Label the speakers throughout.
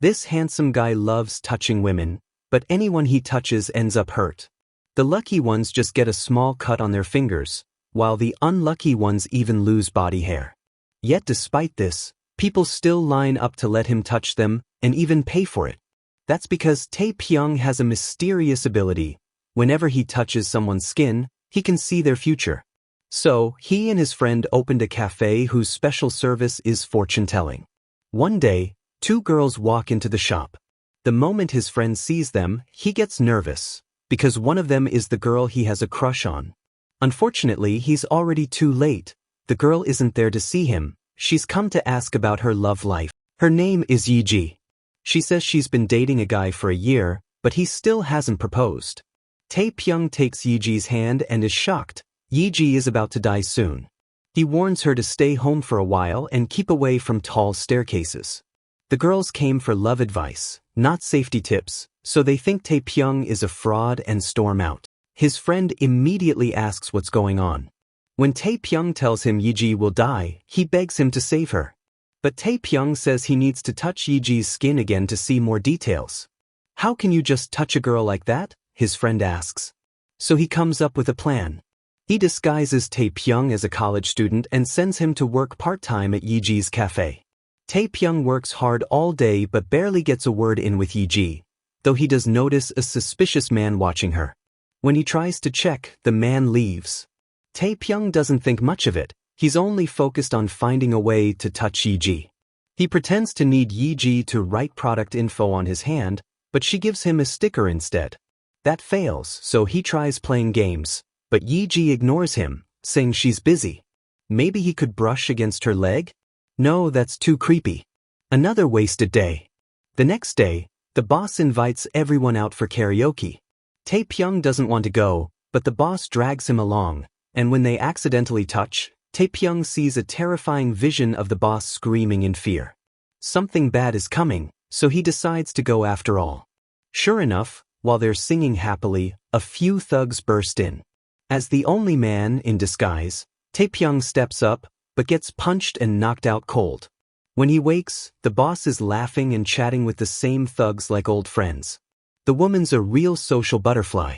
Speaker 1: This handsome guy loves touching women, but anyone he touches ends up hurt. The lucky ones just get a small cut on their fingers, while the unlucky ones even lose body hair. Yet despite this, people still line up to let him touch them and even pay for it. That's because Tae-pyung has a mysterious ability. Whenever he touches someone's skin, he can see their future. So, he and his friend opened a cafe whose special service is fortune-telling. One day, two girls walk into the shop. The moment his friend sees them, he gets nervous, because one of them is the girl he has a crush on. Unfortunately, he's already too late. The girl isn't there to see him. She's come to ask about her love life. Her name is Yiji. She says she's been dating a guy for a year, but he still hasn't proposed. Tae-pyung takes Yiji's hand and is shocked. Yiji is about to die soon. He warns her to stay home for a while and keep away from tall staircases. The girls came for love advice, not safety tips, so they think Tae-pyung is a fraud and storm out. His friend immediately asks what's going on. When Tae-pyung tells him Yiji will die, he begs him to save her. But Tae-pyung says he needs to touch Yiji's skin again to see more details. How can you just touch a girl like that? His friend asks. So he comes up with a plan. He disguises Tae-pyung as a college student and sends him to work part-time at Yiji's cafe. Tae-pyung works hard all day but barely gets a word in with Yiji, though he does notice a suspicious man watching her. When he tries to check, the man leaves. Tae-pyung doesn't think much of it. He's only focused on finding a way to touch Yiji. He pretends to need Yiji to write product info on his hand, but she gives him a sticker instead. That fails, so he tries playing games, but Yiji ignores him, saying she's busy. Maybe he could brush against her leg? No, that's too creepy. Another wasted day. The next day, the boss invites everyone out for karaoke. Tae-pyung doesn't want to go, but the boss drags him along, and when they accidentally touch, Tae-pyung sees a terrifying vision of the boss screaming in fear. Something bad is coming, so he decides to go after all. Sure enough, while they're singing happily, a few thugs burst in. As the only man in disguise, Tae-pyung steps up, but gets punched and knocked out cold. When he wakes, the boss is laughing and chatting with the same thugs like old friends. The woman's a real social butterfly.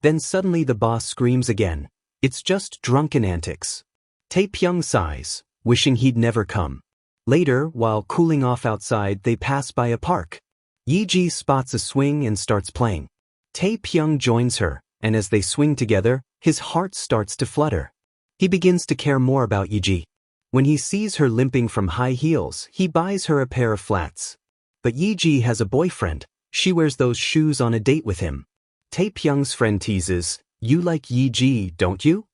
Speaker 1: Then suddenly the boss screams again. It's just drunken antics. Tae-pyung sighs, wishing he'd never come. Later, while cooling off outside, they pass by a park. Yiji spots a swing and starts playing. Tae-pyung joins her, and as they swing together, his heart starts to flutter. He begins to care more about Yiji. When he sees her limping from high heels, he buys her a pair of flats. But Yiji has a boyfriend. She wears those shoes on a date with him. Tae-pyung's friend teases, "You like Yiji, don't you?"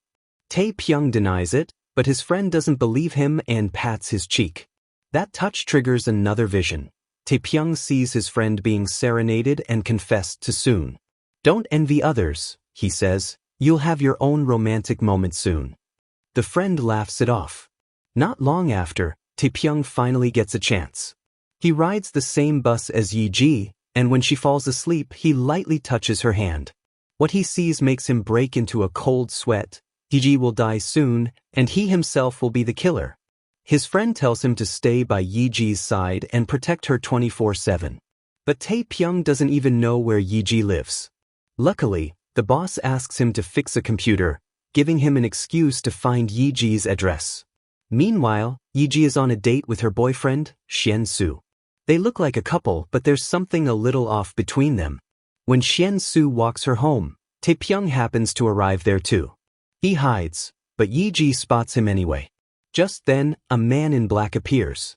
Speaker 1: Tae-pyung denies it, but his friend doesn't believe him and pats his cheek. That touch triggers another vision. Tae-pyung sees his friend being serenaded and confessed to soon. "Don't envy others," he says. "You'll have your own romantic moment soon." The friend laughs it off. Not long after, Tae-pyung finally gets a chance. He rides the same bus as Yiji, and when she falls asleep, he lightly touches her hand. What he sees makes him break into a cold sweat. Yiji will die soon, and he himself will be the killer. His friend tells him to stay by Yiji's side and protect her 24/7. But Tae-pyung doesn't even know where Yiji lives. Luckily, the boss asks him to fix a computer, giving him an excuse to find Yiji's address. Meanwhile, Yiji is on a date with her boyfriend, Shin-soo. They look like a couple, but there's something a little off between them. When Shin-soo walks her home, Tae-pyung happens to arrive there too. He hides, but Yiji spots him anyway. Just then, a man in black appears.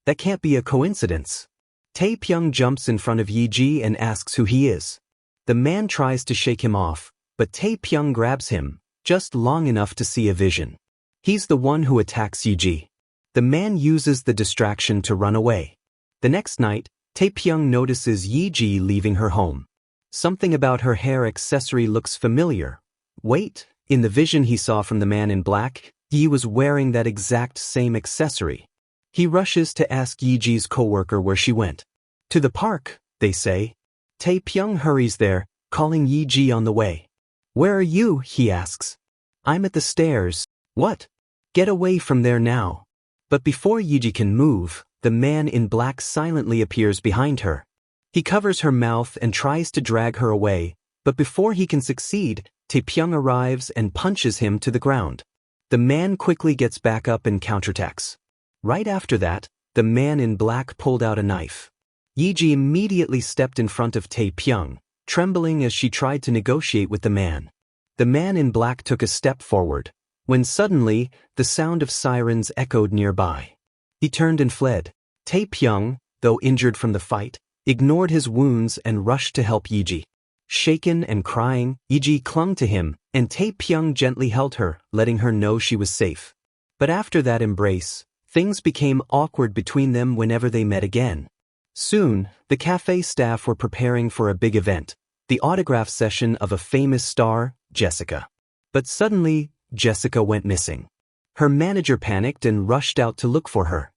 Speaker 1: That can't be a coincidence. Tae-pyung jumps in front of Yiji and asks who he is. The man tries to shake him off, but Tae-pyung grabs him, just long enough to see a vision. He's the one who attacks Yiji. The man uses the distraction to run away. The next night, Tae-pyung notices Yiji leaving her home. Something about her hair accessory looks familiar. Wait, in the vision he saw from the man in black, Yi was wearing that exact same accessory. He rushes to ask Yiji's coworker where she went. To the park, they say. Tae-pyung hurries there, calling Yiji on the way. Where are you? He asks. I'm at the stairs. What? Get away from there now. But before Yiji can move, the man in black silently appears behind her. He covers her mouth and tries to drag her away, but before he can succeed, Taepyeong arrives and punches him to the ground. The man quickly gets back up and counterattacks. Right after that, the man in black pulled out a knife. Yiji immediately stepped in front of Taepyeong, trembling as she tried to negotiate with the man. The man in black took a step forward, when suddenly, the sound of sirens echoed nearby. He turned and fled. Taepyeong, though injured from the fight, ignored his wounds and rushed to help Yiji. Shaken and crying, Yiji clung to him, and Taepyeong gently held her, letting her know she was safe. But after that embrace, things became awkward between them whenever they met again. Soon, the cafe staff were preparing for a big event, the autograph session of a famous star, Jessica. But suddenly, Jessica went missing. Her manager panicked and rushed out to look for her.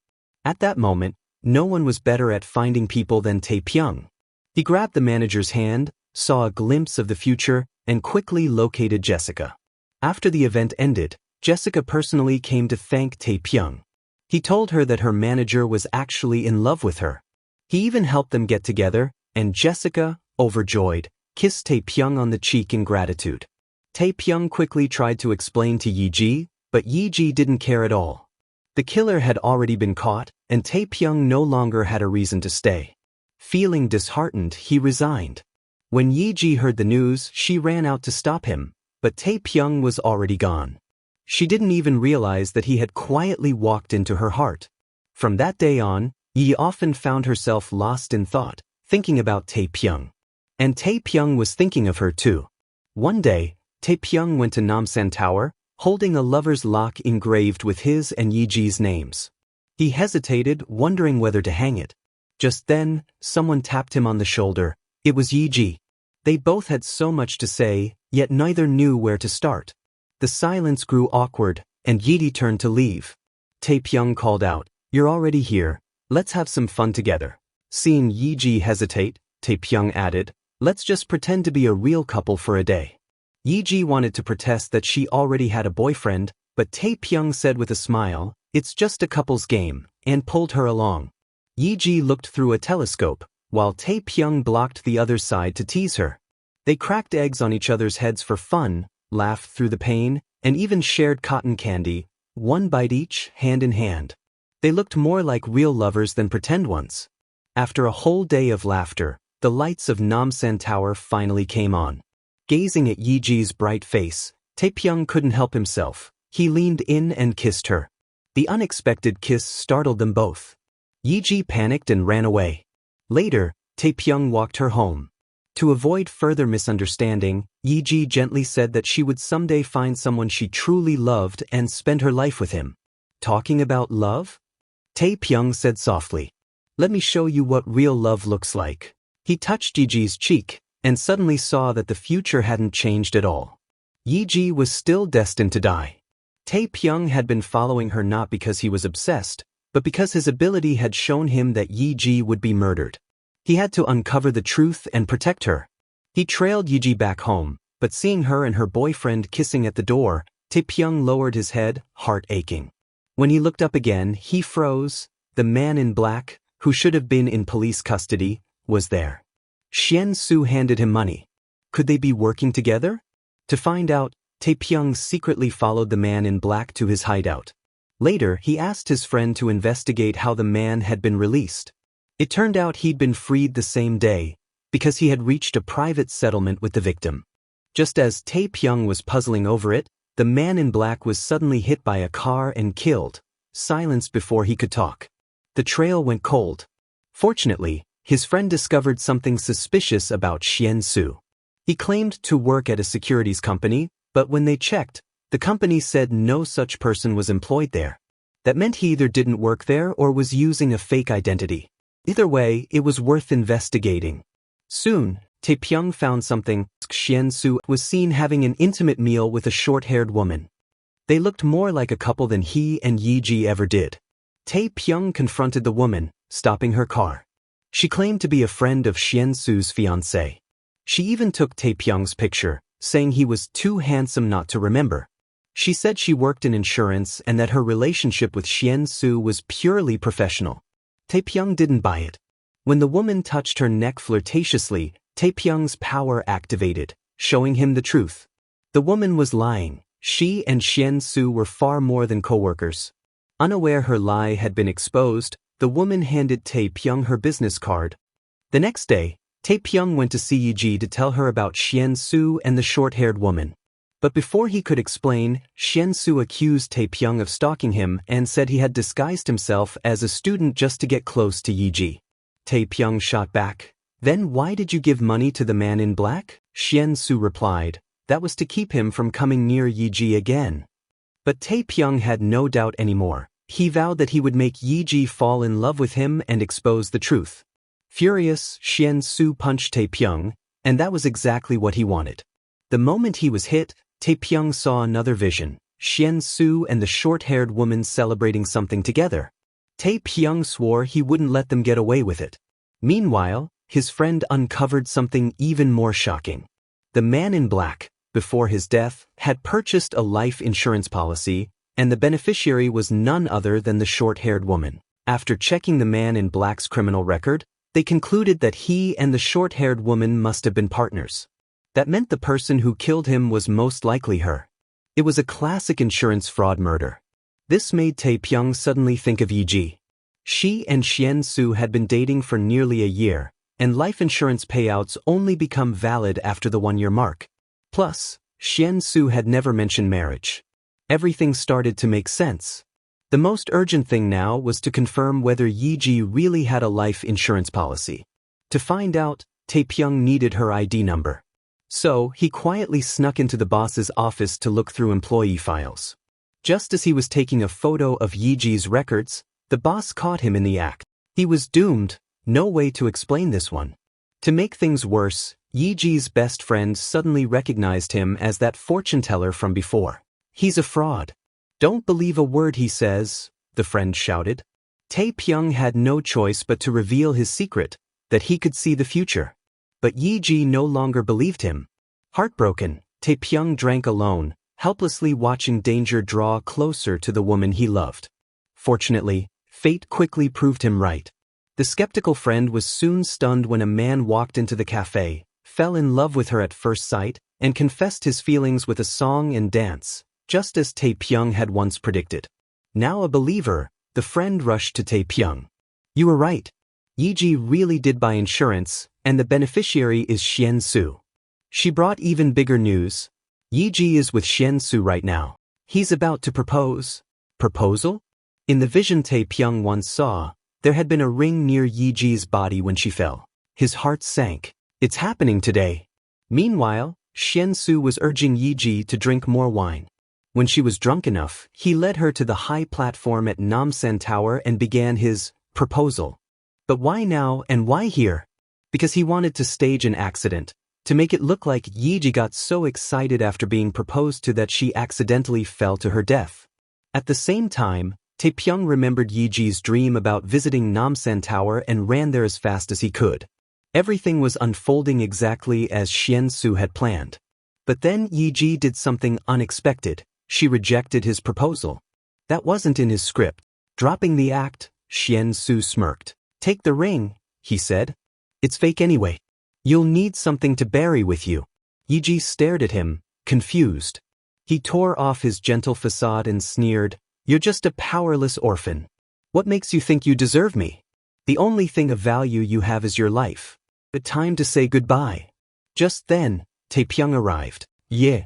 Speaker 1: At that moment, no one was better at finding people than Taepyeong. He grabbed the manager's hand, saw a glimpse of the future, and quickly located Jessica. After the event ended, Jessica personally came to thank Taepyeong. He told her that her manager was actually in love with her. He even helped them get together, and Jessica, overjoyed, kissed Taepyeong on the cheek in gratitude. Taepyeong quickly tried to explain to Yiji, but Yiji didn't care at all. The killer had already been caught, and Taepyeong no longer had a reason to stay. Feeling disheartened, he resigned. When Yiji heard the news, she ran out to stop him, but Taepyeong was already gone. She didn't even realize that he had quietly walked into her heart. From that day on, Yi often found herself lost in thought, thinking about Taepyeong. And Taepyeong was thinking of her too. One day, Taepyeong went to Namsan Tower, holding a lover's lock engraved with his and Yiji's names. He hesitated, wondering whether to hang it. Just then, someone tapped him on the shoulder. It was Yiji. They both had so much to say, yet neither knew where to start. The silence grew awkward, and Yiji turned to leave. Taepyeong called out, "You're already here. Let's have some fun together." Seeing Yiji hesitate, Taepyeong added, "Let's just pretend to be a real couple for a day." Yiji wanted to protest that she already had a boyfriend, but Taepyeong said with a smile, "It's just a couple's game," and pulled her along. Yiji looked through a telescope, while Taepyeong blocked the other side to tease her. They cracked eggs on each other's heads for fun, laughed through the pain, and even shared cotton candy, one bite each, hand in hand. They looked more like real lovers than pretend ones. After a whole day of laughter, the lights of Namsan Tower finally came on. Gazing at Yiji's bright face, Taepyeong couldn't help himself. He leaned in and kissed her. The unexpected kiss startled them both. Yiji panicked and ran away. Later, Taepyeong walked her home. To avoid further misunderstanding, Yiji gently said that she would someday find someone she truly loved and spend her life with him. Talking about love? Taepyeong said softly, "Let me show you what real love looks like." He touched Yiji's cheek, and suddenly saw that the future hadn't changed at all. Yiji was still destined to die. Taepyeong had been following her not because he was obsessed, but because his ability had shown him that Yiji would be murdered. He had to uncover the truth and protect her. He trailed Yiji back home, but seeing her and her boyfriend kissing at the door, Taepyeong lowered his head, heart aching. When he looked up again, he froze. The man in black, who should have been in police custody, was there. Xian-su handed him money. Could they be working together? To find out, Taepyeong secretly followed the man in black to his hideout. Later, he asked his friend to investigate how the man had been released. It turned out he'd been freed the same day, because he had reached a private settlement with the victim. Just as Taepyeong was puzzling over it, the man in black was suddenly hit by a car and killed, silenced before he could talk. The trail went cold. Fortunately, his friend discovered something suspicious about Xian-su. He claimed to work at a securities company, but when they checked, the company said no such person was employed there. That meant he either didn't work there or was using a fake identity. Either way, it was worth investigating. Soon, Taepyeong found something. Xian-su was seen having an intimate meal with a short-haired woman. They looked more like a couple than he and Yiji ever did. Taepyeong confronted the woman, stopping her car. She claimed to be a friend of Xian-su's fiancé. She even took Taepyeong's picture, saying he was too handsome not to remember. She said she worked in insurance and that her relationship with Xian-su was purely professional. Taepyeong didn't buy it. When the woman touched her neck flirtatiously, Taepyeong's power activated, showing him the truth. The woman was lying. She and Xian Su were far more than co-workers. Unaware her lie had been exposed, the woman handed Taepyeong her business card. The next day, Taepyeong went to see Yiji to tell her about Xian Su and the short-haired woman. But before he could explain, Xian Su accused Taepyeong of stalking him and said he had disguised himself as a student just to get close to Yiji. Taepyeong shot back, "Then why did you give money to the man in black?" Xian Su replied, "That was to keep him from coming near Yiji again." But Taepyeong had no doubt anymore. He vowed that he would make Yiji fall in love with him and expose the truth. Furious, Xian Su punched Taepyeong, and that was exactly what he wanted. The moment he was hit, Taepyeong saw another vision, Xian Su and the short-haired woman celebrating something together. Taepyeong swore he wouldn't let them get away with it. Meanwhile, his friend uncovered something even more shocking. The man in black, before his death, had purchased a life insurance policy, and the beneficiary was none other than the short-haired woman. After checking the man in black's criminal record, they concluded that he and the short-haired woman must have been partners. That meant the person who killed him was most likely her. It was a classic insurance fraud murder. This made Taepyeong suddenly think of Yiji. She and Xian Su had been dating for nearly a year, and life insurance payouts only become valid after the 1-year mark. Plus, Xian Su had never mentioned marriage. Everything started to make sense. The most urgent thing now was to confirm whether Yiji really had a life insurance policy. To find out, Taepyeong needed her ID number. So, he quietly snuck into the boss's office to look through employee files. Just as he was taking a photo of Yiji's records, the boss caught him in the act. He was doomed, no way to explain this one. To make things worse, Yiji's best friend suddenly recognized him as that fortune teller from before. "He's a fraud. Don't believe a word he says," the friend shouted. Taepyeong had no choice but to reveal his secret, that he could see the future. But Yiji no longer believed him. Heartbroken, Taepyeong drank alone, helplessly watching danger draw closer to the woman he loved. Fortunately, fate quickly proved him right. The skeptical friend was soon stunned when a man walked into the cafe, fell in love with her at first sight, and confessed his feelings with a song and dance, just as Taepyeong had once predicted. Now a believer, the friend rushed to Taepyeong. "You were right. Yiji really did buy insurance, and the beneficiary is Xian Su." She brought even bigger news. Yiji is with Xian Su right now. He's about to propose. Proposal? In the vision Taepyeong once saw, there had been a ring near Yiji's body when she fell. His heart sank. It's happening today. Meanwhile, Xian Su was urging Yiji to drink more wine. When she was drunk enough, he led her to the high platform at Namsan Tower and began his proposal. But why now and why here? Because he wanted to stage an accident, to make it look like Yiji got so excited after being proposed to that she accidentally fell to her death. At the same time, Taepyeong remembered Yiji's dream about visiting Namsan Tower and ran there as fast as he could. Everything was unfolding exactly as Xian Su had planned. But then Yiji did something unexpected. She rejected his proposal. That wasn't in his script. Dropping the act, Xian Su smirked. "Take the ring," he said. "It's fake anyway. You'll need something to bury with you." Yiji stared at him, confused. He tore off his gentle facade and sneered, "You're just a powerless orphan. What makes you think you deserve me? The only thing of value you have is your life. But time to say goodbye." Just then, Taepyeong arrived. "Yeah.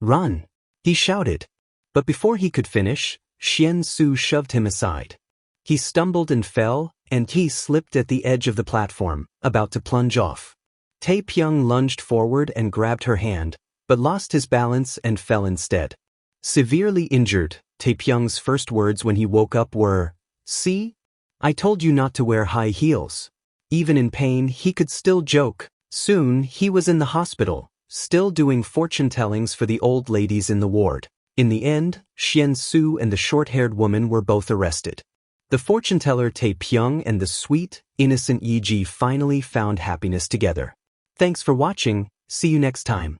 Speaker 1: Run," he shouted. But before he could finish, Xian Su shoved him aside. He stumbled and fell, and he slipped at the edge of the platform, about to plunge off. Taepyeong lunged forward and grabbed her hand, but lost his balance and fell instead. Severely injured, Taepyeong's first words when he woke up were, "See? I told you not to wear high heels." Even in pain, he could still joke. Soon, he was in the hospital, still doing fortune tellings for the old ladies in the ward. In the end, Xian Su and the short-haired woman were both arrested. The fortune teller Taepyeong and the sweet, innocent Yiji finally found happiness together. Thanks for watching. See you next time.